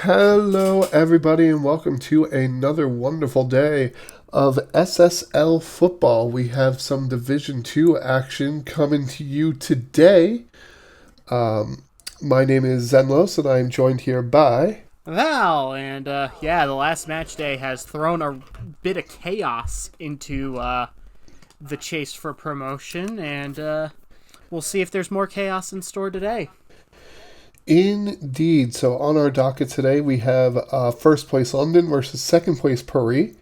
Hello, everybody, and welcome to another wonderful day of SSL football. We have some Division II action coming to you today. My name is Zenlos, and I am joined here by Val, and the last match day has thrown a bit of chaos into the chase for promotion, and we'll see if there's more chaos in store today. Indeed. So on our docket today, we have first place London versus second place Paris,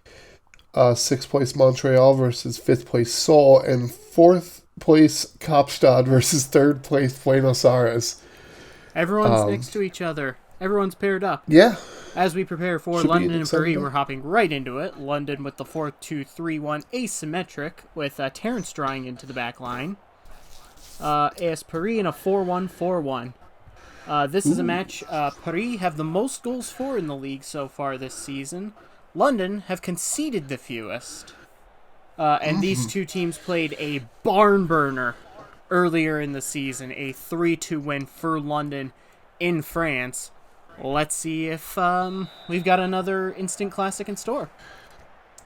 sixth place Montreal versus fifth place Seoul, and fourth place Kaapstad versus third place Buenos Aires. Everyone's next to each other. Everyone's paired up. Yeah. As we prepare for Should London and Paris, we're hopping right into it. London with the 4-2-3-1 asymmetric, with Terrence drawing into the back line. AS Paris in a 4-1-4-1. This is a match Paris have the most goals for in the league so far this season. London have conceded the fewest. And these two teams played a barn burner earlier in the season, a 3-2 win for London in France. Let's see if we've got another instant classic in store.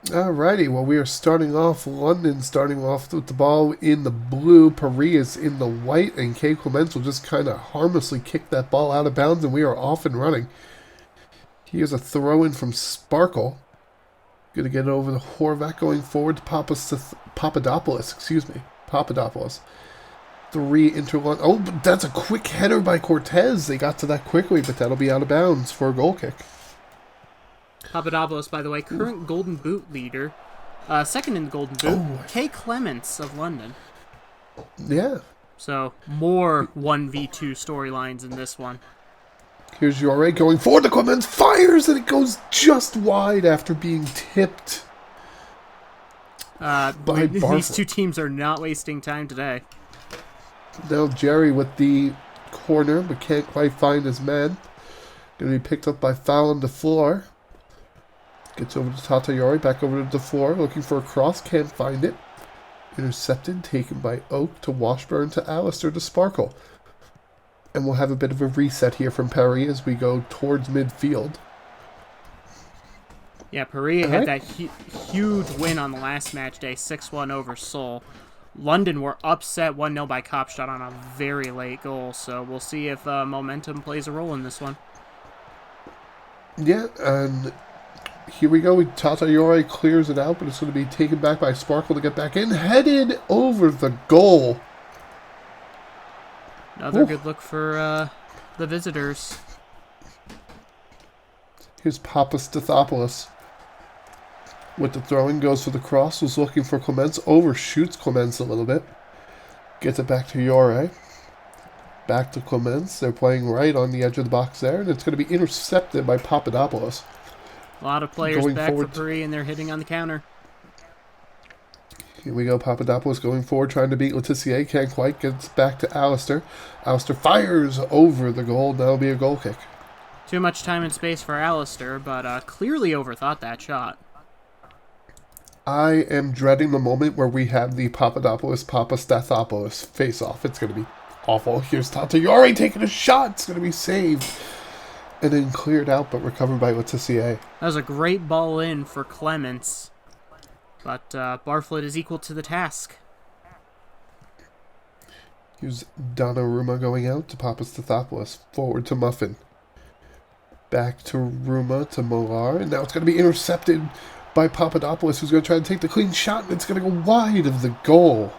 Alrighty, well, we are starting off London, starting off with the ball in the blue. Paris is in the white, and K. Clements will just kind of harmlessly kick that ball out of bounds, and we are off and running. Here's a throw-in from Sparkle. Going to get it over the Horvath, going forward to Papadopoulos. Papadopoulos. Three into one. Oh, but that's a quick header by Cortez. They got to that quickly, but that'll be out of bounds for a goal kick. Papadopoulos, by the way, current Golden Boot leader. Second in the Golden Boot, K. Clements of London. Yeah. So, more 1v2 storylines in this one. Here's Jorre going forward. The Clements fires, and it goes just wide after being tipped by Barfoot. These two teams are not wasting time today. Now Jerry with the corner, but can't quite find his man. Going to be picked up by Foul on the floor. Gets over to Tatayori, back over to the floor, looking for a cross, can't find it. Intercepted, taken by Oak to Washburn to Alistair to Sparkle. And we'll have a bit of a reset here from Paris as we go towards midfield. Yeah, Paris had that huge win on the last match day, 6-1 over Seoul. London were upset 1-0 by Kaapstad on a very late goal, so we'll see if momentum plays a role in this one. Yeah, and here we go. Tatayori clears it out, but it's going to be taken back by Sparkle to get back in. Headed over the goal. Another good look for the visitors. Here's Papastathopoulos. With the throwing, goes for the cross, was looking for Clements, overshoots Clements a little bit. Gets it back to Jorre. Back to Clements. They're playing right on the edge of the box there, and it's going to be intercepted by Papadopoulos. A lot of players going back for Paris, and they're hitting on the counter. Here we go, Papadopoulos going forward, trying to beat Letizier. Can't quite, gets back to Alistair. Alistair fires over the goal. That'll be a goal kick. Too much time and space for Alistair, but clearly overthought that shot. I am dreading the moment where we have the Papadopoulos-Papastathopoulos face-off. It's going to be awful. Here's Tatayori taking a shot. It's going to be saved. And then cleared out, but recovered by Letizier. That was a great ball in for Clements. But Barfoot is equal to the task. Here's Donnarumma going out to Papastathopoulos. Forward to Muffin. Back to Ruma to Molar. And now it's going to be intercepted by Papadopoulos, who's going to try to take the clean shot, and it's going to go wide of the goal.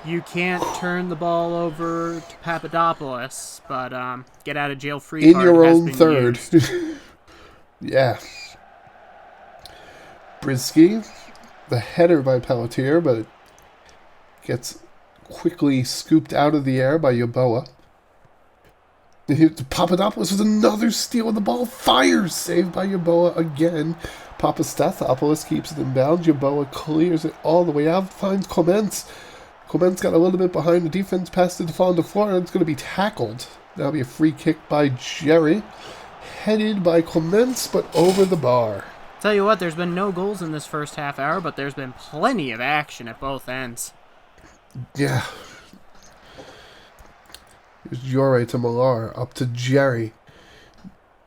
You can't turn the ball over to Papadopoulos, but get out of jail free in your own third. Yeah. Brisky, the header by Pelletier, but it gets quickly scooped out of the air by Yeboah. Papadopoulos with another steal of the ball. Fires, saved by Yeboah again. Papastathopoulos keeps it in bounds. Yeboah clears it all the way out. Finds Clements. Clements got a little bit behind the defense. Passed it to fall on the floor, and it's going to be tackled. That'll be a free kick by Jerry. Headed by Clements, but over the bar. Tell you what, there's been no goals in this first half hour, but there's been plenty of action at both ends. Yeah. Here's Jorre to Millar, up to Jerry.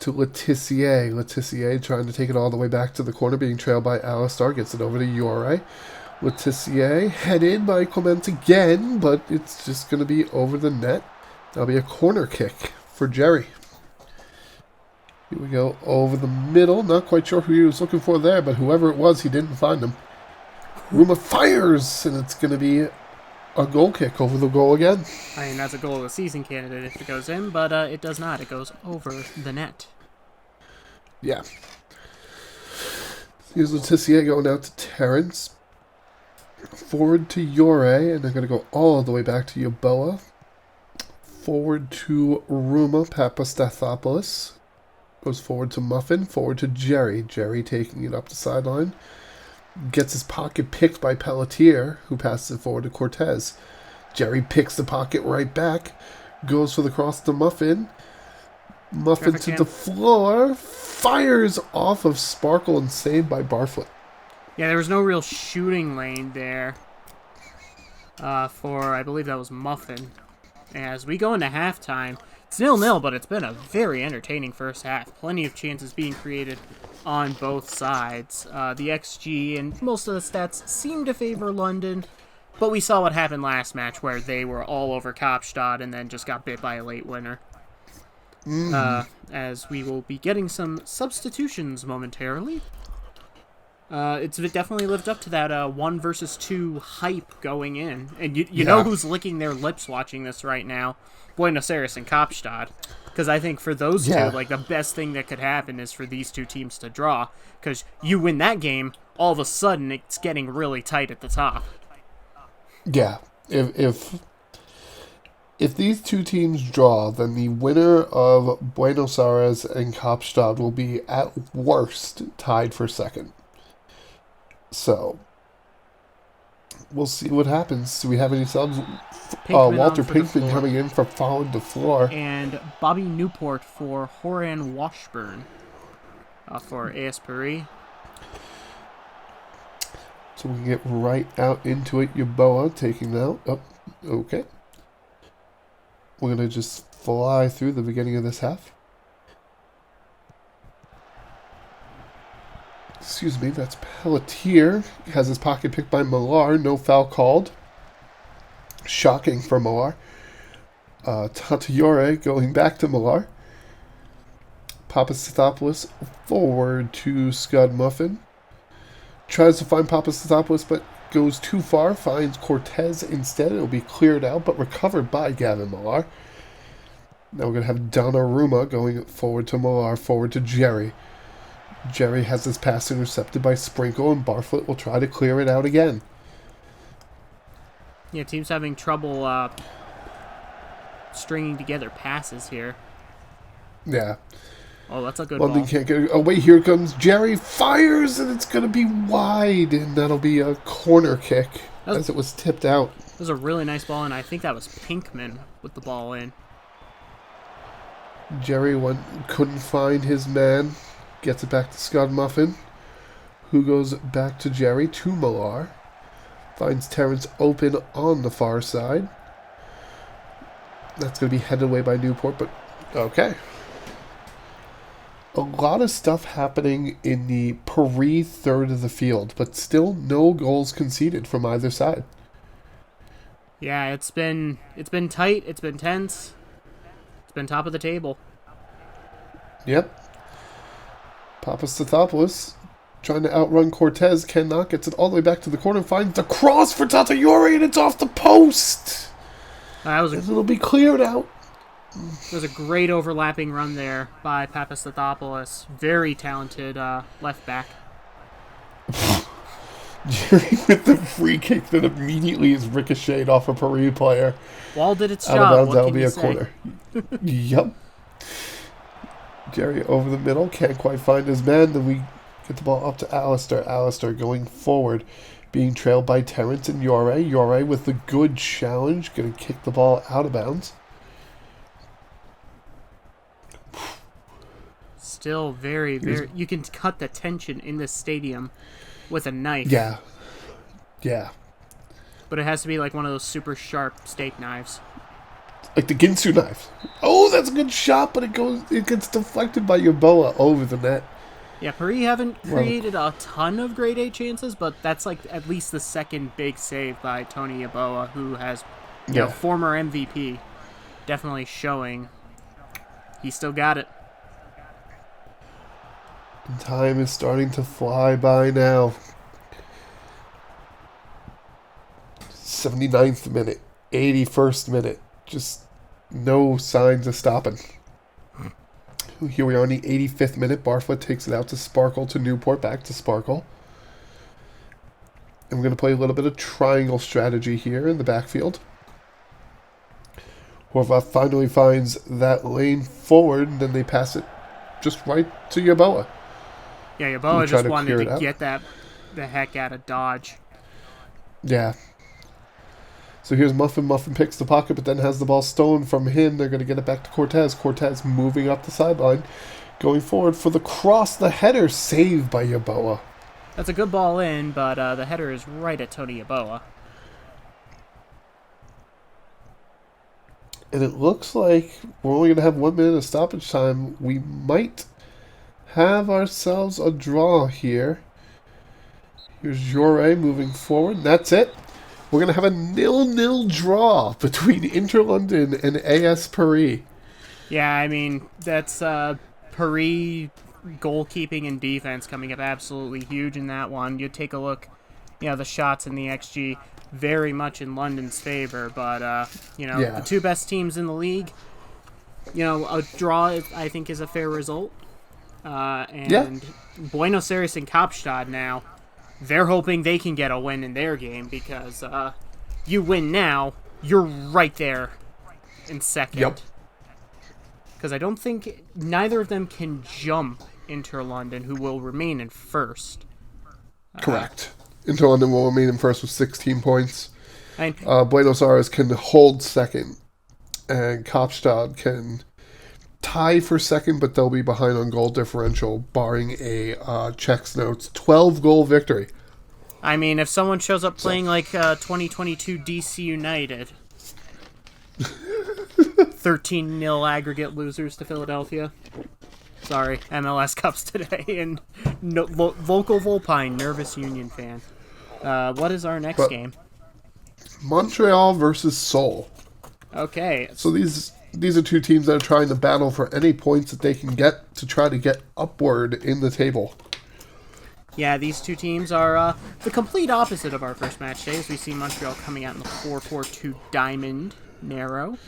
to Letizier. Letizier trying to take it all the way back to the corner, being trailed by Alistar. Gets it over to Yore. Letizier head in by Clement again, but it's just going to be over the net. That'll be a corner kick for Jerry. Here we go over the middle. Not quite sure who he was looking for there, but whoever it was, he didn't find him. Ruma fires, and it's going to be a goal kick over the goal again. I mean, that's a goal of the season candidate if it goes in, but it does not. It goes over the net. Yeah. Here's Letizier going out to Terrence. Forward to Yore, and they're going to go all the way back to Yeboah. Forward to Ruma Papastathopoulos. Goes forward to Muffin. Forward to Jerry. Jerry taking it up the sideline. Gets his pocket picked by Pelletier, who passes it forward to Cortez. Jerry picks the pocket right back. Goes for the cross to Muffin. Muffin to the floor. Fires off of Sparkle and saved by Barfoot. Yeah, there was no real shooting lane there for, I believe that was Muffin. As we go into halftime, it's 0-0, but it's been a very entertaining first half. Plenty of chances being created on both sides. The XG and most of the stats seem to favor London, but we saw what happened last match where they were all over Kaapstad and then just got bit by a late winner. As we will be getting some substitutions momentarily. It's definitely lived up to that 1 versus 2 hype going in. And you know who's licking their lips watching this right now? Buenos Aires and Kaapstad. Because I think for those two, like, the best thing that could happen is for these two teams to draw. Because you win that game, all of a sudden it's getting really tight at the top. Yeah. If these two teams draw, then the winner of Buenos Aires and Kaapstad will be, at worst, tied for second. So, we'll see what happens. Do we have any subs? Walter Pinkman coming in for following the floor. And Bobby Newport for Horan Washburn for AS Paris. So we can get right out into it. Yeboah taking out. Oh, okay. We're going to just fly through the beginning of this half. Excuse me, that's Pelletier. Has his pocket picked by Millar. No foul called. Shocking for Millar. Tatayore going back to Millar. Papastathopoulos forward to Scud Muffin. Tries to find Papastathopoulos, but goes too far. Finds Cortez instead. It'll be cleared out, but recovered by Gavin Millar. Now we're going to have Donnarumma going forward to Millar, forward to Jerry. Jerry has his pass intercepted by Sprinkle, and Barfoot will try to clear it out again. Yeah, team's having trouble stringing together passes here. Yeah. Oh, that's a good London ball. can't get it. Oh, wait, here comes Jerry. Fires, and it's going to be wide, and that'll be a corner kick as it was tipped out. That was a really nice ball, and I think that was Pinkman with the ball in. Jerry couldn't find his man. Gets it back to Scott Muffin, who goes back to Jerry, to Millar. Finds Terrence open on the far side. That's going to be headed away by Newport, but okay. A lot of stuff happening in the Paris third of the field, but still no goals conceded from either side. Yeah, it's been tight, it's been tense, it's been top of the table. Yep. Papastathopoulos trying to outrun Cortez, cannot, gets it all the way back to the corner, finds the cross for Tatayore, and it's off the post. It'll be cleared out. It was a great overlapping run there by Papastathopoulos. Very talented left back. Jerry with the free kick that immediately is ricocheted off a Paris player. Wall did its job. Out of bounds, that'll be a corner. Yep. Jerry over the middle, can't quite find his man. Then we get the ball up to Alistair. Alistair going forward, being trailed by Terrence and Yore. Yore with the good challenge, going to kick the ball out of bounds. Still very, very... You can cut the tension in this stadium with a knife. Yeah. Yeah. But it has to be like one of those super sharp steak knives. Like the Ginsu knife. Oh, that's a good shot, but it gets deflected by Yeboah over the net. Yeah, Paris haven't Well, created a ton of grade A chances, but that's like at least the second big save by Tony Yeboah, who has, yeah. former MVP, definitely showing he still got it. Time is starting to fly by now. 79th minute, 81st minute. Just no signs of stopping. Here we are in the 85th minute. Barfoot takes it out to Sparkle to Newport, back to Sparkle. And we're going to play a little bit of triangle strategy here in the backfield. Horvath finally finds that lane forward, and then they pass it just right to Yeboah. Yeah, Yeboah just wanted to get the heck out of Dodge. Yeah. So here's Muffin. Muffin picks the pocket, but then has the ball stolen from him. They're going to get it back to Cortez. Cortez moving up the sideline, going forward for the cross. The header saved by Yeboah. That's a good ball in, but the header is right at Tony Yeboah. And it looks like we're only going to have 1 minute of stoppage time. We might have ourselves a draw here. Here's Jure moving forward. That's it. We're going to have a 0-0 draw between Inter London and AS Paris. Yeah, I mean, that's Paris goalkeeping and defense coming up absolutely huge in that one. You take a look, the shots in the XG very much in London's favor, but, the two best teams in the league, a draw, I think, is a fair result. Buenos Aires and Kaapstad now, they're hoping they can get a win in their game because you win now, you're right there in second. Yep. Because I don't think neither of them can jump Inter London, who will remain in first. Correct. Inter London will remain in first with 16 points. And Buenos Aires can hold second, and Kaapstad can tie for second, but they'll be behind on goal differential, barring a checks notes 12-goal victory. I mean, if someone shows up playing like 2022 DC United, 13-0 aggregate losers to Philadelphia. Sorry, MLS Cups today, and Vocal Volpine, nervous Union fan. What is our next game? Montreal versus Seoul. Okay. So these are two teams that are trying to battle for any points that they can get to try to get upward in the table. Yeah, these two teams are the complete opposite of our first match day, as we see Montreal coming out in the 4-4-2 diamond narrow.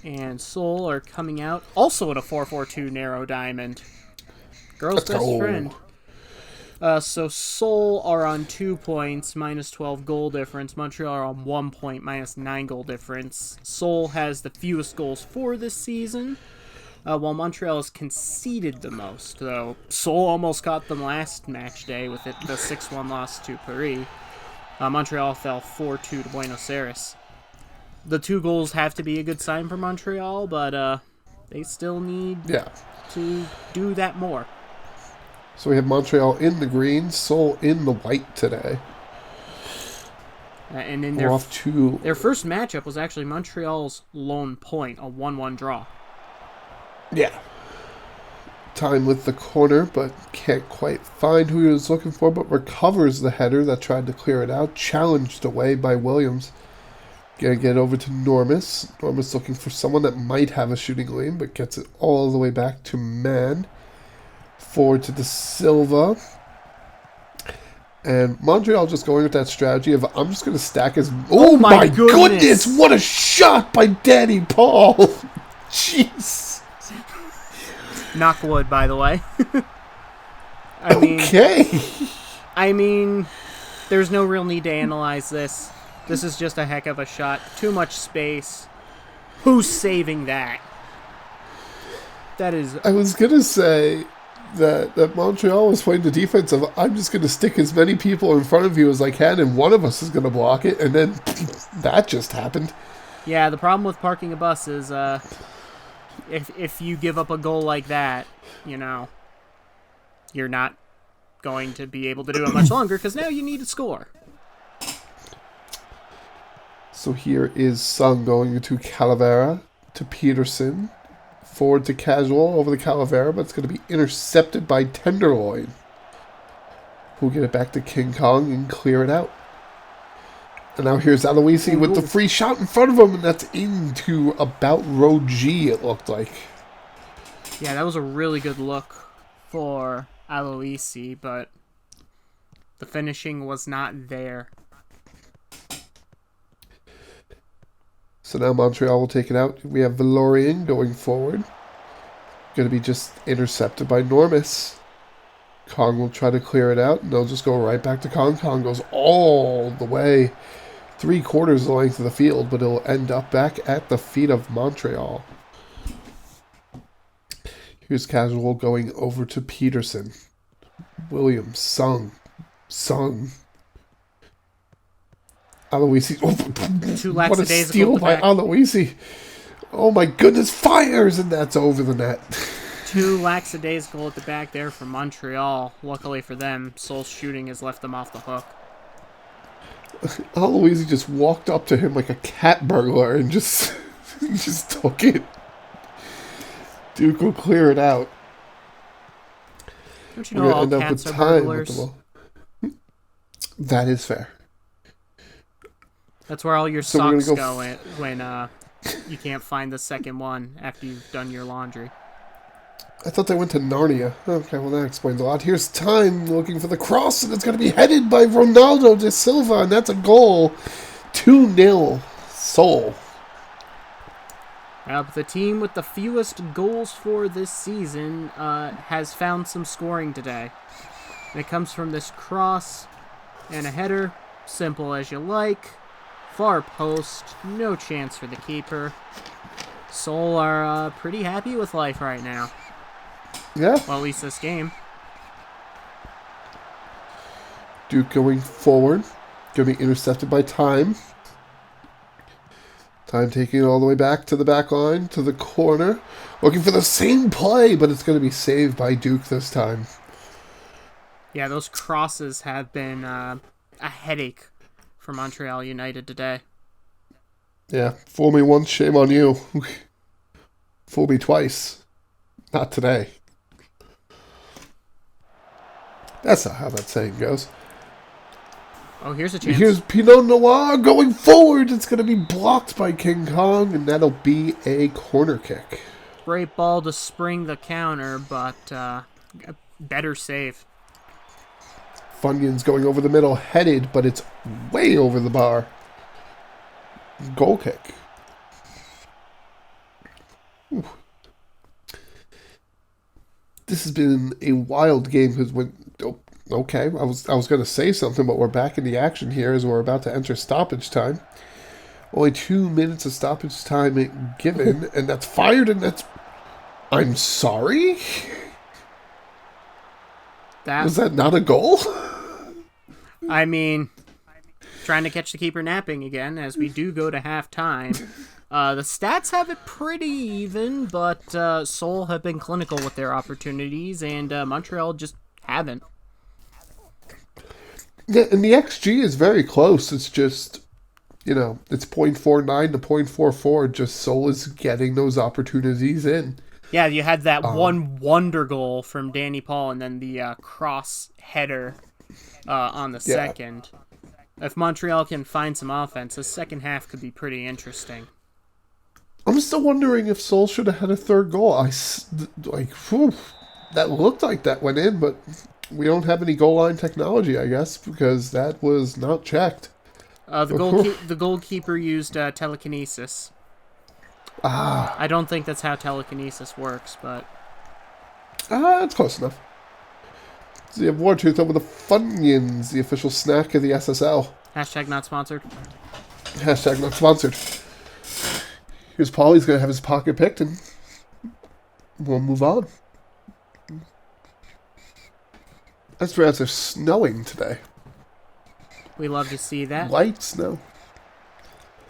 And Seoul are coming out also in a 4-4-2 narrow diamond. Girl's best friend. So Seoul are on 2 points, minus 12 goal difference. Montreal are on 1 point, minus 9 goal difference. Seoul has the fewest goals for this season, while Montreal has conceded the most, though Seoul almost got them last match day with the 6-1 loss to Paris. Montreal fell 4-2 to Buenos Aires. The 2 goals have to be a good sign for Montreal, but they still need to do that more. So we have Montreal in the green, Seoul in the white today. And in their first matchup was actually Montreal's lone point, a 1-1 draw. Yeah. Time with the corner, but can't quite find who he was looking for, but recovers the header that tried to clear it out. Challenged away by Williams. Gonna get over to Normus. Normus looking for someone that might have a shooting lane, but gets it all the way back to Mann. Forward to De Silva. And Montreal just going with that strategy of, I'm just going to stack his... Oh my goodness! What a shot by Danny Paul! Jeez. Knock wood, by the way. I mean, there's no real need to analyze this. This is just a heck of a shot. Too much space. Who's saving that? That is... I was going to say that Montreal was playing the defense of, I'm just going to stick as many people in front of you as I can, and one of us is going to block it, and then that just happened. Yeah, the problem with parking a bus is if you give up a goal like that, you're not going to be able to do it much longer, because now you need to score. So here is Sung going to Calavera, to Peterson, forward to Casual, over the Calavera, but it's going to be intercepted by Tenderloin, who'll get it back to King Kong and clear it out. And now here's Aloisi with the free shot in front of him, and that's into about row G, it looked like. Yeah, that was a really good look for Aloisi, but the finishing was not there. So now Montreal will take it out. We have Valorian going forward. Going to be just intercepted by Normus. Kong will try to clear it out, and they'll just go right back to Kong. Kong goes all the way, 3/4 the length of the field, but it'll end up back at the feet of Montreal. Here's Casual going over to Peterson. Williams, Sung. Aloisi. Oh, what a steal by Aloisi. Oh my goodness, fires, and that's over the net. 2 lackadaisical at the back there for Montreal. Luckily for them, Seoul's shooting has left them off the hook. Aloisi just walked up to him like a cat burglar and just took it. Duke will clear it out. Don't you know all cats are burglars? That is fair. That's where all your socks go when you can't find the second one after you've done your laundry. I thought they went to Narnia. Okay, well that explains a lot. Here's Time looking for the cross, and it's going to be headed by Ronaldo de Silva, and that's a goal. 2-0 Seoul. The team with the fewest goals for this season has found some scoring today. And it comes from this cross and a header, simple as you like. Far post, no chance for the keeper. Seoul are pretty happy with life right now. Yeah. Well, at least this game. Duke going forward. Going to be intercepted by Time. Time taking it all the way back to the back line, to the corner. Looking for the same play, but it's going to be saved by Duke this time. Yeah, those crosses have been a headache for Montreal United today. Yeah, fool me once, shame on you. Fool me twice. Not today. That's not how that saying goes. Oh, here's a chance. Here's Pinot Noir going forward. It's going to be blocked by King Kong, and that'll be a corner kick. Great ball to spring the counter, but better save. Funyuns going over the middle, headed, but it's way over the bar. Goal kick. Ooh. This has been a wild game because when okay, I was going to say something, but we're back in the action here as we're about to enter stoppage time. Only 2 minutes of stoppage time given, and that's fired, and that's. I'm sorry. Was that not a goal? I mean, trying to catch the keeper napping again as we do go to halftime. The stats have it pretty even, but Seoul have been clinical with their opportunities, and Montreal just haven't. Yeah, and the XG is very close. It's just, it's 0.49 to 0.44. Just Seoul is getting those opportunities in. Yeah, you had that one wonder goal from Danny Paul, and then the cross header on the second. If Montreal can find some offense, the second half could be pretty interesting. I'm still wondering if Seoul should have had a third goal. That looked like that went in, but we don't have any goal line technology, I guess, because that was not checked. The goalkeeper used telekinesis. I don't think that's how telekinesis works, but... That's close enough. So you have Wartooth over the Funyuns, the official snack of the SSL. Hashtag not sponsored. Hashtag not sponsored. Here's Paul. He's going to have his pocket picked, and we'll move on. That's right. It's snowing today. We love to see that. Light snow.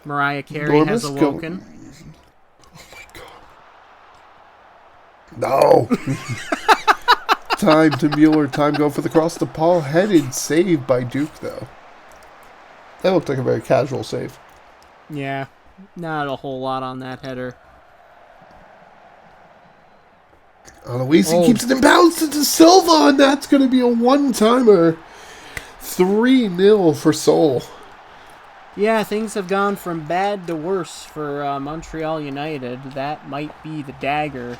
Mariah Carey has awoken. Oh my god. No. Time to Mueller. Time go for the cross to Paul. Headed. Saved by Duke, though. That looked like a very casual save. Yeah, not a whole lot on that header. Aloisi keeps it in bounds into Silva, and that's going to be a one-timer. 3-0 for Seoul. Yeah, things have gone from bad to worse for Montreal United. That might be the dagger.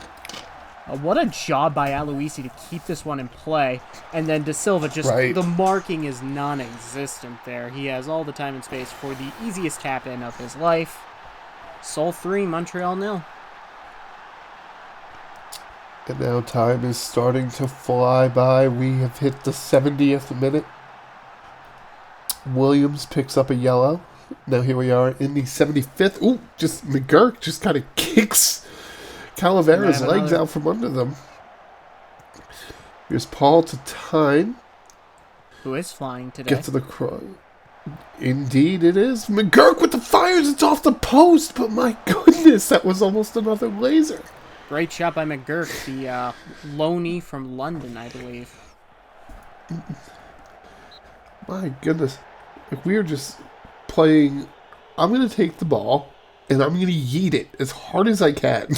What a job by Aloisi to keep this one in play. And then De Silva, the marking is non-existent there. He has all the time and space for the easiest tap-in of his life. Seoul 3, Montreal 0. And now time is starting to fly by. We have hit the 70th minute. Williams picks up a yellow. Now here we are in the 75th. Ooh, just McGurk just kind of kicks Calavera's legs out from under them. Here's Paul to time. Who is flying today. Get to the cross. Indeed it is. McGurk with the fires. It's off the post. But my goodness, that was almost another laser. Great shot by McGurk, the loanee from London, I believe. My goodness. Like, we are just playing. I'm going to take the ball, and I'm going to yeet it as hard as I can.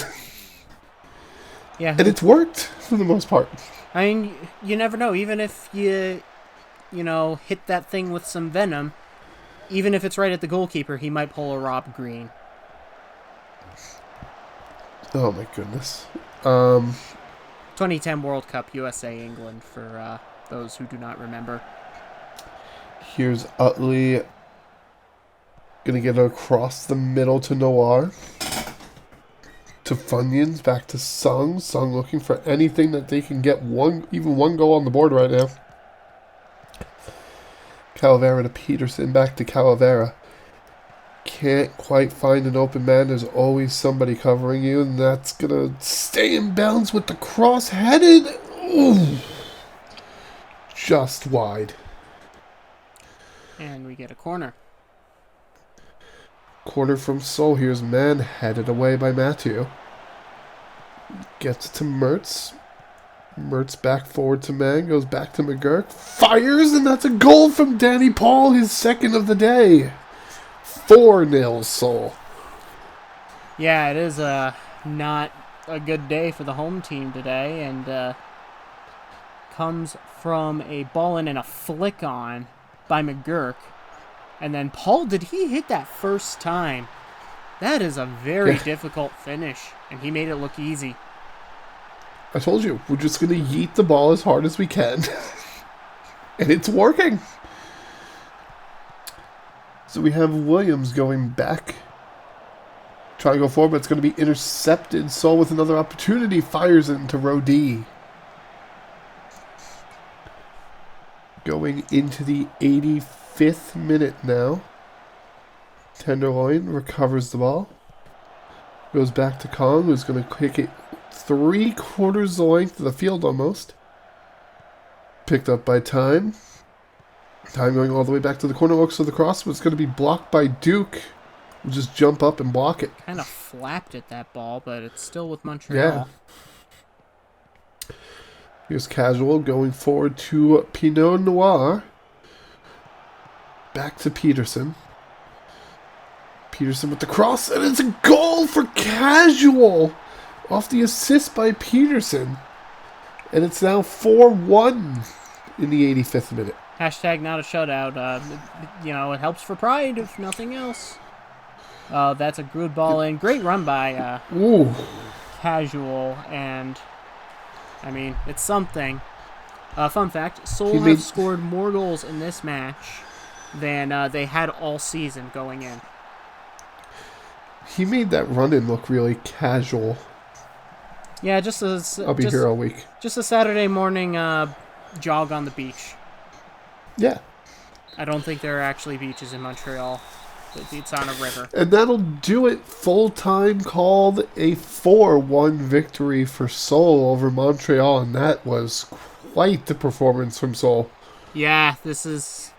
Yeah. And it's worked for the most part. I mean, you never know. Even if you hit that thing with some venom, even if it's right at the goalkeeper, he might pull a Rob Green. Oh, my goodness. 2010 World Cup, USA, England, for those who do not remember. Here's Utley. Going to get it across the middle to Noir. To Funyuns, back to Sung. Sung looking for anything that they can get even one goal on the board right now. Calavera to Peterson, back to Calavera. Can't quite find an open man. There's always somebody covering you, and that's going to stay in bounds with the cross-headed. Ooh. Just wide. And we get a corner. Corner from Seoul. Here's man headed away by Matthew. Gets to Mertz. Mertz back forward to man. Goes back to McGurk. Fires, and that's a goal from Danny Paul. His second of the day. 4-0 Seoul. Yeah, it is not a good day for the home team today. And comes from a ball in and a flick on by McGurk. And then Paul, did he hit that first time? That is a very difficult finish, and he made it look easy. I told you, we're just going to yeet the ball as hard as we can. And it's working. So we have Williams going back. Trying to go forward, but it's going to be intercepted. Seoul with another opportunity. Fires it into row D. Going into the 85th minute now. Tenderloin recovers the ball. Goes back to Kong, who's going to kick it 3/4 the length of the field almost. Picked up by Time. Time going all the way back to the corner. Looks for the cross, but it's going to be blocked by Duke. We'll just jump up and block it. Kind of flapped at that ball, but it's still with Montreal. Yeah. Here's Casual going forward to Pinot Noir. Back to Peterson. Peterson with the cross, and it's a goal for Casual! Off the assist by Peterson. And it's now 4-1 in the 85th minute. Hashtag not a shutout. It helps for pride, if nothing else. That's a good ball in. Great run by Casual, and I mean, it's something. Fun fact, Seoul have scored more goals in this match than they had all season going in. He made that run-in look really casual. Yeah, I'll be here all week. Just a Saturday morning jog on the beach. Yeah. I don't think there are actually beaches in Montreal. It's on a river. And that'll do it. Full-time called a 4-1 victory for Seoul over Montreal, and that was quite the performance from Seoul. Yeah, this is,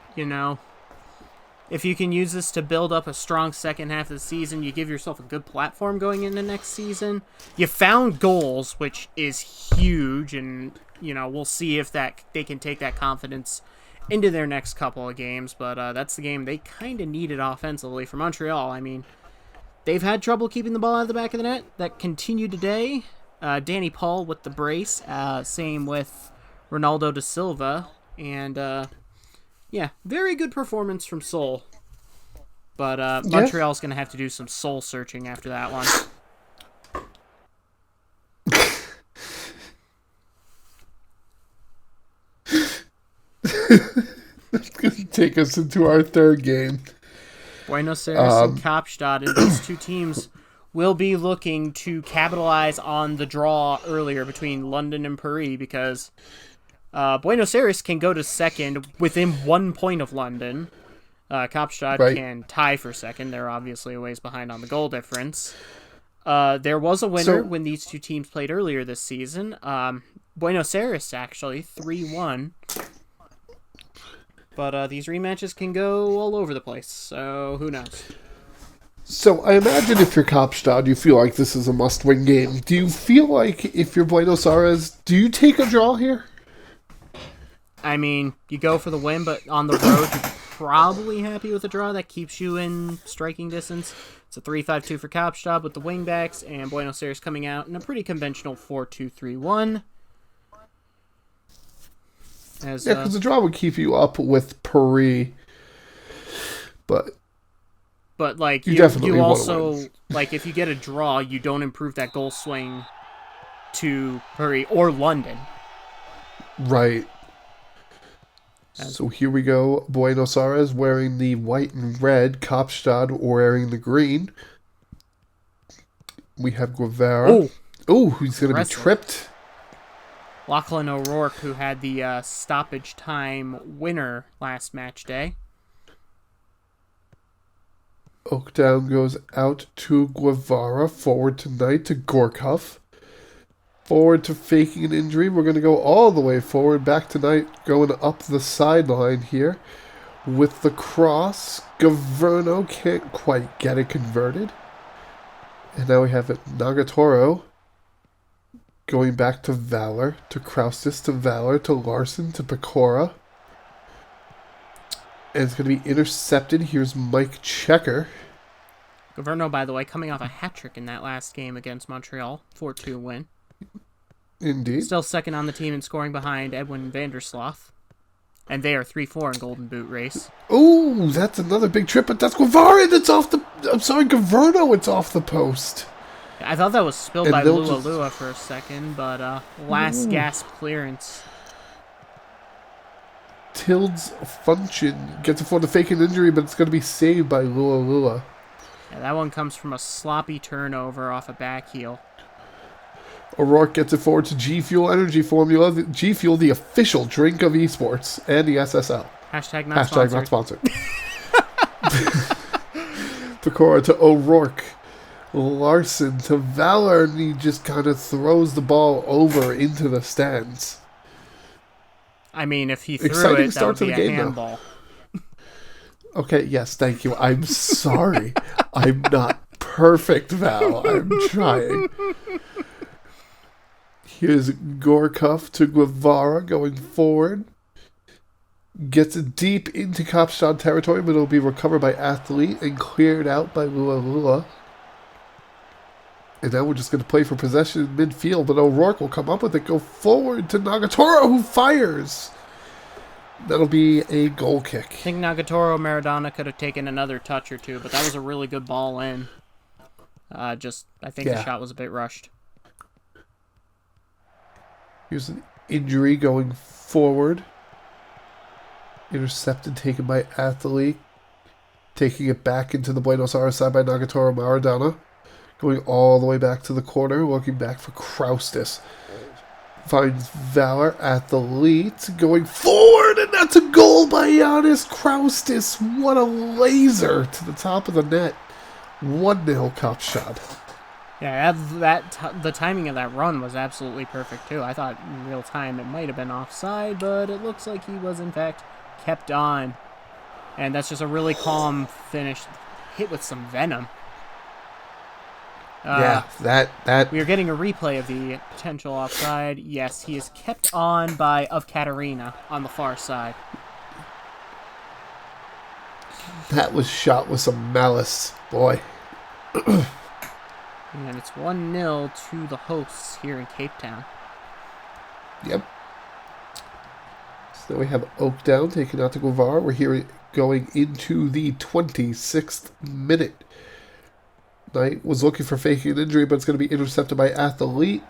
if you can use this to build up a strong second half of the season, you give yourself a good platform going into next season. You found goals, which is huge, and, we'll see if they can take that confidence into their next couple of games, but that's the game they kind of needed offensively for Montreal. I mean, they've had trouble keeping the ball out of the back of the net. That continued today. Danny Paul with the brace. Same with Ronaldo da Silva. And, very good performance from Seoul. But Montreal's going to have to do some soul searching after that one. That's going to take us into our third game. Buenos Aires and Kaapstad, and these two teams will be looking to capitalize on the draw earlier between London and Paris, because Buenos Aires can go to second within 1 point of London. Kaapstad can tie for second. They're obviously a ways behind on the goal difference. There was a winner when these two teams played earlier this season. Buenos Aires, actually, 3-1. But these rematches can go all over the place, so who knows? So I imagine if you're Kaapstad, you feel like this is a must-win game. Do you feel like if you're Buenos Aires, do you take a draw here? I mean, you go for the win, but on the road, you're probably happy with a draw that keeps you in striking distance. It's a 3-5-2 for Kaapstad with the wingbacks, and Buenos Aires coming out in a pretty conventional 4-2-3-1. Because the draw would keep you up with Paris, but like you definitely also win. Like if you get a draw, you don't improve that goal swing to Paris or London. Right. So here we go. Buenos Aires wearing the white and red. Kaapstad wearing the green. We have Guevara. Oh, who's going to be tripped? Lachlan O'Rourke, who had the stoppage time winner last match day. Oakdown goes out to Guevara. Forward tonight to Gorkov. Forward to faking an injury. We're going to go all the way forward. Back tonight, going up the sideline here. With the cross, Governo can't quite get it converted. And now we have it Nagatoro. Going back to Valor, to Kraustis, to Valor, to Larson, to Pecora. And it's going to be intercepted. Here's Mike Checker. Governo, by the way, coming off a hat-trick in that last game against Montreal. 4-2 win. Indeed. Still second on the team in scoring behind Edwin Vandersloth. And they are 3-4 in Golden Boot race. Oh, that's another big trip, but that's Guevara that's off the... I'm sorry, Governo, it's off the post. I thought that was spilled by Lua for a second, but last gasp clearance. Tilde's function gets it for the fake injury, but it's going to be saved by Lua. Yeah, that one comes from a sloppy turnover off a back heel. O'Rourke gets it forward to G Fuel Energy Formula. G Fuel, the official drink of esports, and the SSL. Hashtag not sponsored. Pecora to O'Rourke. Larson to Valor, and he just kind of throws the ball over into the stands. I mean, if he threw it, that would be a handball. Okay, yes, thank you. I'm sorry. I'm not perfect, Val. I'm trying. Here's Gorkov to Guevara going forward. Gets it deep into Kaapstad territory, but it'll be recovered by Athlete and cleared out by Lua. And now we're just going to play for possession in midfield, but O'Rourke will come up with it. Go forward to Nagatoro, who fires. That'll be a goal kick. I think Nagatoro Maradona could have taken another touch or two, but that was a really good ball in. I think the shot was a bit rushed. Here's an injury going forward. Intercepted, taken by Athlete. Taking it back into the Buenos Aires side by Nagatoro Maradona. Going all the way back to the corner, looking back for Kraustis. Finds Valor, Athlete, going forward, and that's a goal by Giannis Kraustis. What a laser to the top of the net. 1-0 Kaapstad. Yeah, the timing of that run was absolutely perfect, too. I thought in real time it might have been offside, but it looks like he was, in fact, kept on. And that's just a really calm finish, hit with some venom. We are getting a replay of the potential offside. Yes, he is kept on of Katarina on the far side. That was shot with some malice, boy. And it's 1-0 to the hosts here in Cape Town. Yep. So now we have Oakdown taking out the Guevara. We're here going into the 26th minute. Knight was looking for faking an injury, but it's going to be intercepted by Athlete.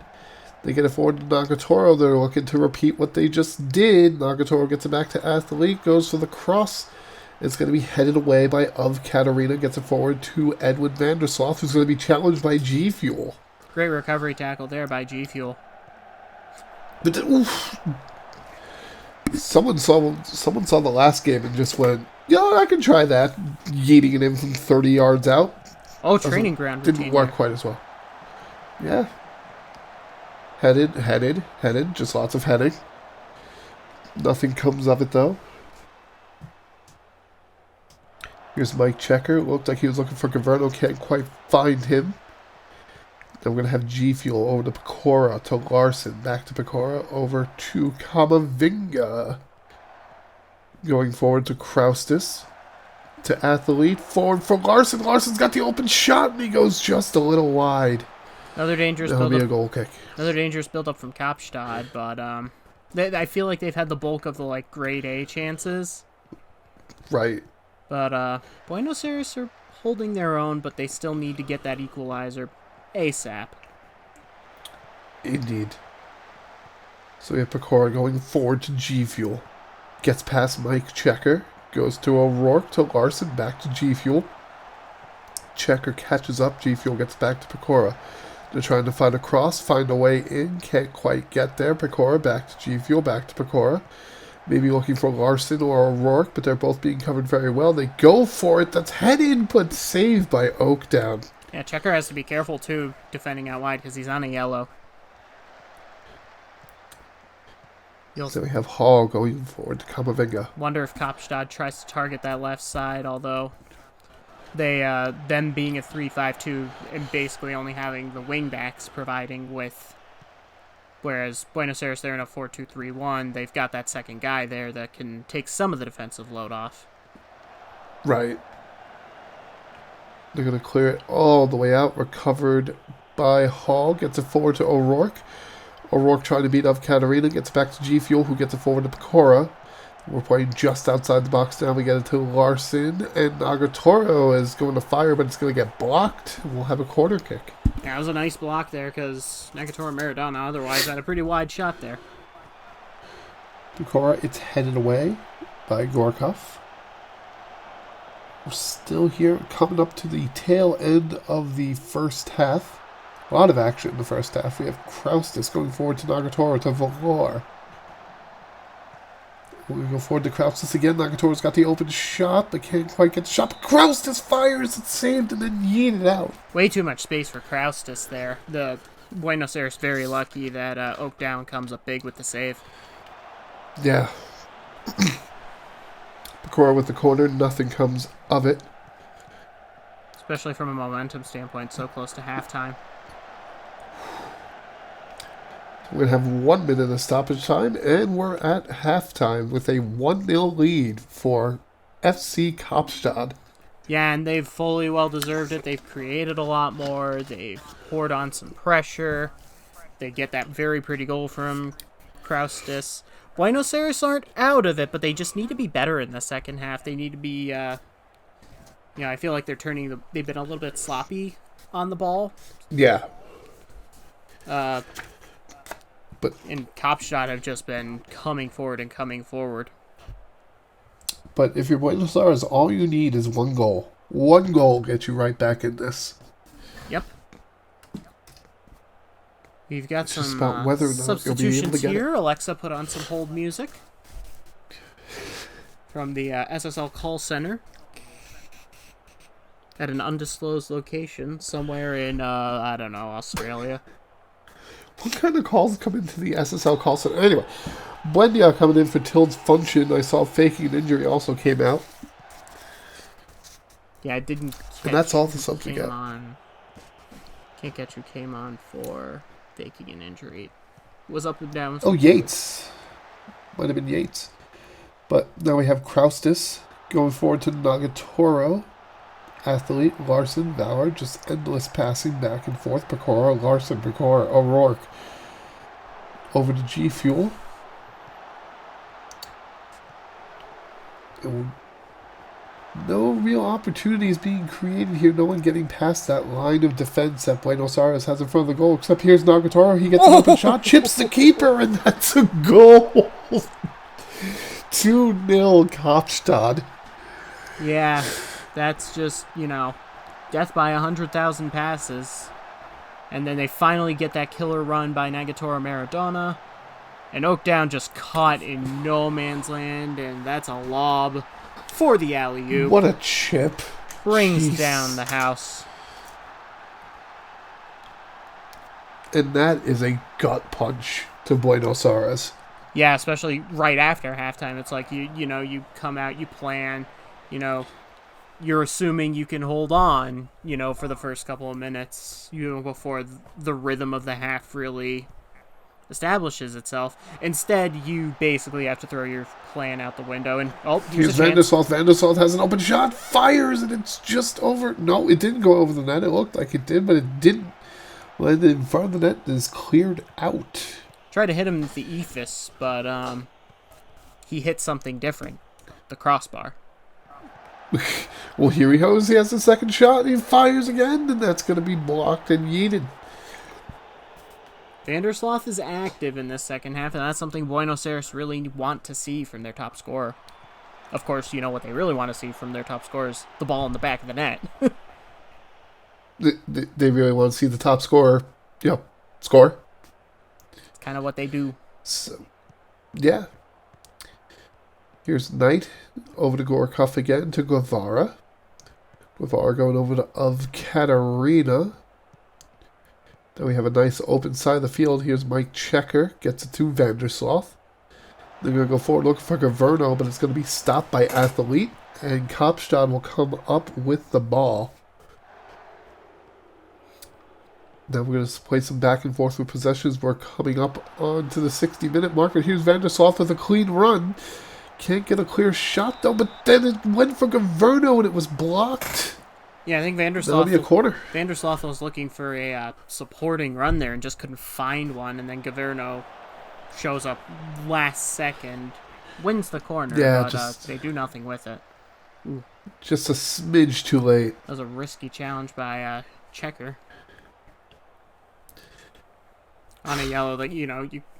They get it forward to Nagatoro. They're looking to repeat what they just did. Nagatoro gets it back to Athlete, goes for the cross. It's going to be headed away by Of Katarina, gets it forward to Edwin Vandersloth, who's going to be challenged by G Fuel. Great recovery tackle there by G Fuel. But oof, someone saw the last game and just went, "Yeah, I can try that." Yeeting it in from 30 yards out. Oh, training ground didn't work there. Quite as well. Yeah. Headed. Just lots of heading. Nothing comes of it though. Here's Mike Checker. Looked like he was looking for Governo. Can't quite find him. Then we're going to have G Fuel over to Pecora, to Larson. Back to Pecora, over to Kamavinga. Going forward to Kraustis. To Athlete. Forward for Larson. Larson's got the open shot, and he goes just a little wide. Another dangerous That'll build-up. be a goal kick. Another dangerous build-up from Kaapstad, but I feel like they've had the bulk of the grade A chances. Right. But Buenos Aires are holding their own, but they still need to get that equalizer ASAP. Indeed. So we have Pecora going forward to G Fuel. Gets past Mike Checker. Goes to O'Rourke, to Larson, back to G Fuel. Checker catches up. G Fuel gets back to Pecora. They're trying to find a cross, find a way in. Can't quite get there. Pecora back to G Fuel, back to Pecora. Maybe looking for Larson or O'Rourke, but they're both being covered very well. They go for it. That's headed, but saved by Oakdown. Yeah, Checker has to be careful, too, defending out wide, because he's on a yellow. So we have Hall going forward to Kamavinga. Wonder if Kaapstad tries to target that left side, although they, them being a 3-5-2 and basically only having the wingbacks providing with... Whereas Buenos Aires, they're in a 4-2-3-1. They've got that second guy there that can take some of the defensive load off. Right. They're going to clear it all the way out. Recovered by Hall. Gets it forward to O'Rourke. O'Rourke trying to beat up Katarina. Gets back to G Fuel, who gets it forward to Pecora. We're playing just outside the box now. We get it to Larson. And Nagatoro is going to fire, but it's going to get blocked. We'll have a corner kick. Yeah, it was a nice block there because Nagatoro Maradona otherwise had a pretty wide shot there. Pecora, it's headed away by Gorkov. We're still here, coming up to the tail end of the first half. A lot of action in the first half. We have Kraustis going forward to Nagatoro, to Valor. We go forward to Kraustis again. Nagatoro's got the open shot, but can't quite get the shot. But Kraustis fires, it's saved, and then yeeted out. Way too much space for Kraustis there. The Buenos Aires very lucky that Oakdown comes up big with the save. Yeah. Pecora with the corner, nothing comes of it. Especially from a momentum standpoint, so close to halftime. We're going to have 1 minute of stoppage time, and we're at halftime with a 1-0 lead for FC Kaapstad. Yeah, and they've fully well-deserved it. They've created a lot more. They've poured on some pressure. They get that very pretty goal from Kraustis. Buenos Aires aren't out of it, but they just need to be better in the second half. They need to be, I feel like they've been a little bit sloppy on the ball. Yeah. And Kaapstad have just been coming forward. But if you're Buenos Aires, all you need is one goal. One goal gets you right back in this. Yep. We've got It's some just about whether or not you'll be able to substitutions get here. it. Alexa put on some hold music from the SSL call center at an undisclosed location somewhere in, Australia. What kind of calls come into the SSL call center? Anyway, Buendia coming in for Tild's function. I saw faking an injury also came out. Yeah, I didn't. And that's all the subs we get. Can't catch who came on for faking an injury. Was up and down. Oh, Yates. Might have been Yates. But now we have Kraustis Going forward to Nagatoro. Athlete, Larson, Valor, just endless passing back and forth. Pecora, Larson, Pecora, O'Rourke. Over to G Fuel. No real opportunities being created here. No one getting past that line of defense that Buenos Aires has in front of the goal. Except here's Nagatoro. He gets an open shot, chips the keeper, and that's a goal. 2-0 Kaapstad. Yeah, that's just, death by 100,000 passes. And then they finally get that killer run by Nagatoro Maradona. And Oakdown just caught in no man's land, and that's a lob for the alley-oop. What a chip. Brings Jeez. down the house. And that is a gut punch to Buenos Aires. Yeah, especially right after halftime. It's like, you come out, you plan, you're assuming you can hold on, for the first couple of minutes, before the rhythm of the half really establishes itself. Instead, you basically have to throw your plan out the window. And here's a chance. Vandersloot has an open shot, fires, and it's just over. No, it didn't go over the net. It looked like it did, but it didn't. Land in front of the net is cleared out. Tried to hit him with the ephes, but he hit something different. The crossbar. Well, here he goes. He has the second shot. He fires again, and that's going to be blocked and yeeted. Vandersloot is active in this second half, and that's something Buenos Aires really want to see from their top scorer. Of course, what they really want to see from their top scorer is the ball in the back of the net. They really want to see the top scorer, score. It's kind of what they do. So, yeah. Here's Knight over to Gorkov again to Guevara. Guevara going over to Katarina. Then we have a nice open side of the field. Here's Mike Checker. Gets it to Vandersloot. They're going to go forward looking for Gaverno, but it's going to be stopped by Athlete. And Kaapstad will come up with the ball. Now we're going to play some back and forth with possessions. We're coming up onto the 60-minute marker. Here's Vandersloot with a clean run. Can't get a clear shot, though, but then it went for Gaverno, and it was blocked. Yeah, I think That'll be a corner. Vandersloot was looking for a supporting run there and just couldn't find one, and then Gaverno shows up last second, wins the corner, but they do nothing with it. Ooh. Just a smidge too late. That was a risky challenge by Checker. On a yellow, that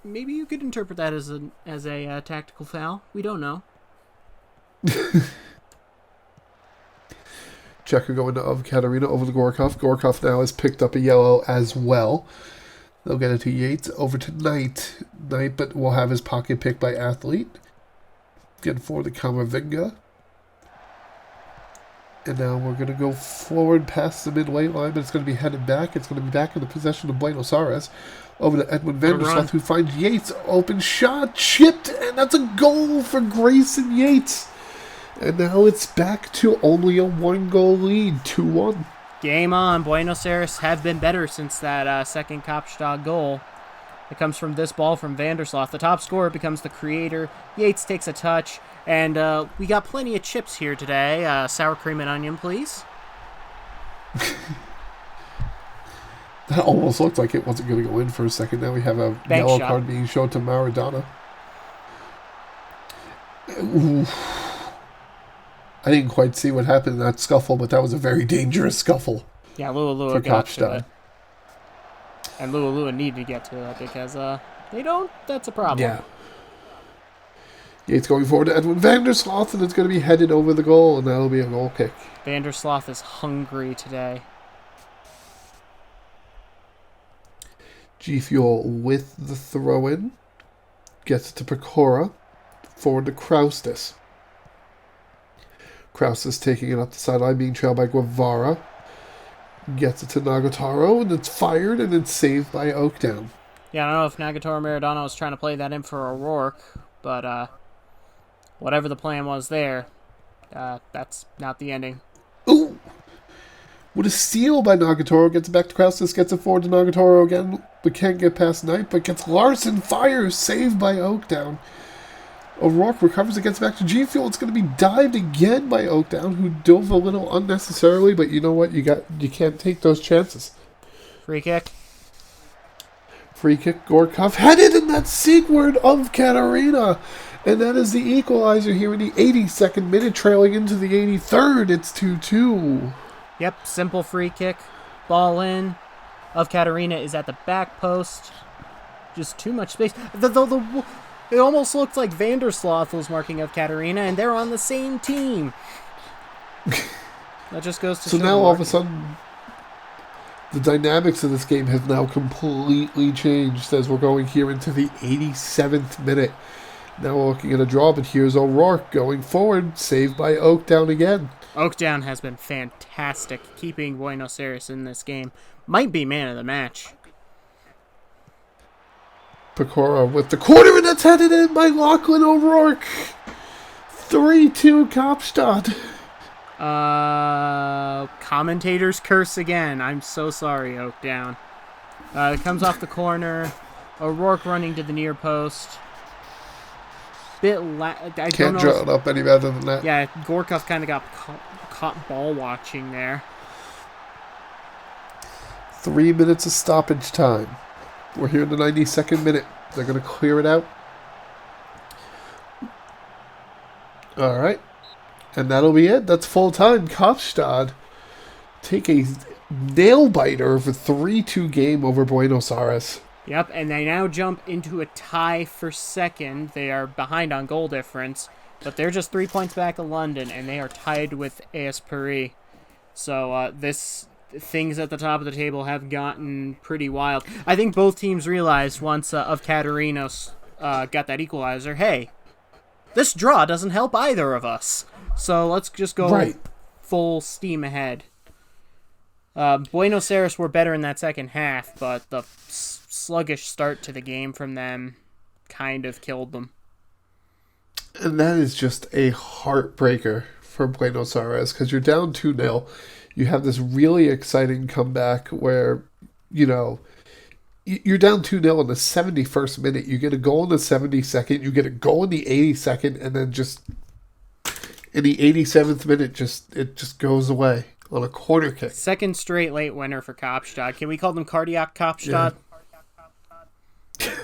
maybe you could interpret that as a tactical foul. We don't know. Checker going to Katarina over to Gorkov. Gorkov now has picked up a yellow as well. They'll get it to Yates over to Knight. Knight, but will have his pocket picked by Athlete. Getting forward to Kamavinga. And now we're going to go forward past the midway line, but it's going to be headed back. It's going to be back in the possession of Buenos Aires. Over to Edwin Vandersloot, who finds Yates. Open shot, chipped, and that's a goal for Grayson Yates. And now it's back to only a 1-goal lead, 2-1. Game on. Buenos Aires have been better since that second Kaapstad goal. It comes from this ball from Vandersloot. The top scorer becomes the creator. Yates takes a touch. And we got plenty of chips here today. Sour cream and onion, please. That almost looked like it wasn't going to go in for a second. Now we have a yellow card being shown to Maradona. Ooh. I didn't quite see what happened in that scuffle, but that was a very dangerous scuffle. Yeah, Lua got to it. And Lua needed to get to it because they don't. That's a problem. Yeah. Yates going forward to Edwin Vandersloot, and it's going to be headed over the goal, and that'll be a goal kick. Vandersloot is hungry today. G Fuel with the throw-in. Gets it to Pecora. Forward to Kraustis. Kraustis taking it up the sideline, being trailed by Guevara. Gets it to Nagatoro, and it's fired, and it's saved by Oakdown. Yeah, I don't know if Nagatoro Maradona was trying to play that in for O'Rourke, but whatever the plan was there, that's not the ending. Ooh! With a steal by Nagatoro, gets it back to Kraustis, gets it forward to Nagatoro again, but can't get past Knight, but gets Larson, fires, saved by Oakdown. O'Rourke recovers and gets back to G Fuel. It's going to be dived again by Oakdown, who dove a little unnecessarily, but you know what? You can't take those chances. Free kick. Free kick, Gorkov headed in that seaward of Katarina. And that is the equalizer here in the 82nd minute, trailing into the 83rd. It's 2-2. Yep, simple free kick. Ball in. Of Katarina is at the back post. Just too much space. It almost looked like Vandersloot was marking of Katarina, and they're on the same team. That just goes to show. So now all of a sudden, the dynamics of this game have now completely changed as we're going here into the 87th minute. Now we're looking at a draw, but here's O'Rourke going forward, saved by Oakdown again. Oakdown has been fantastic, keeping Buenos Aires in this game. Might be man of the match. Pecora with the corner, and that's headed in by Lachlan O'Rourke. 3-2 Kaapstad. Commentators curse again. I'm so sorry, Oakdown. It comes off the corner. O'Rourke running to the near post. Can't draw it up any better than that. Yeah, Gorkov kind of got caught ball watching there. 3 minutes of stoppage time. We're here in the 92nd minute. They're going to clear it out. All right. And that'll be it. That's full time. Kaapstad take a nail-biter of a 3-2 game over Buenos Aires. Yep, and they now jump into a tie for second. They are behind on goal difference, but they're just 3 points back of London, and they are tied with AS Paris. So things at the top of the table have gotten pretty wild. I think both teams realized once of Catarinos got that equalizer, hey, this draw doesn't help either of us. So let's just go full steam ahead. Buenos Aires were better in that second half, but the sluggish start to the game from them kind of killed them. And that is just a heartbreaker for Buenos Aires because you're down 2-0. You have this really exciting comeback where, you know, you're down 2-0 in the 71st minute. You get a goal in the 72nd. You get a goal in the 82nd. And then just in the 87th minute, it just goes away on a corner kick. Second straight late winner for Kaapstad. Can we call them Cardiac Kaapstad? Yeah.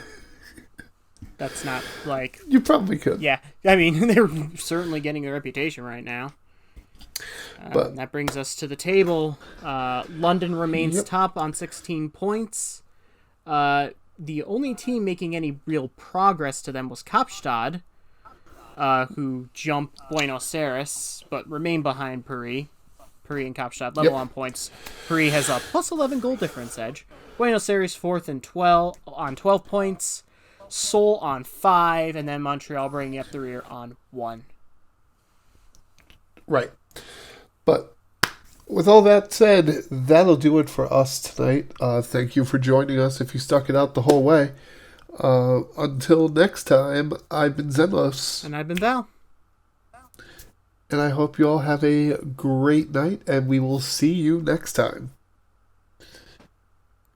That's not like... You probably could. Yeah. I mean, they're certainly getting a reputation right now. But that brings us to the table. London remains top on 16 points. The only team making any real progress to them was Kaapstad, who jumped Buenos Aires, but remain behind Paris. Paris and Kaapstad level on points. Paris has a plus 11 goal difference edge. Buenos Aires fourth and 12 points. Seoul on 5, and then Montreal bringing up the rear on 1. Right. But with all that said, that'll do it for us tonight. Thank you for joining us if you stuck it out the whole way. Until next time, I've been Zenlos. And I've been Val. And I hope you all have a great night, and we will see you next time.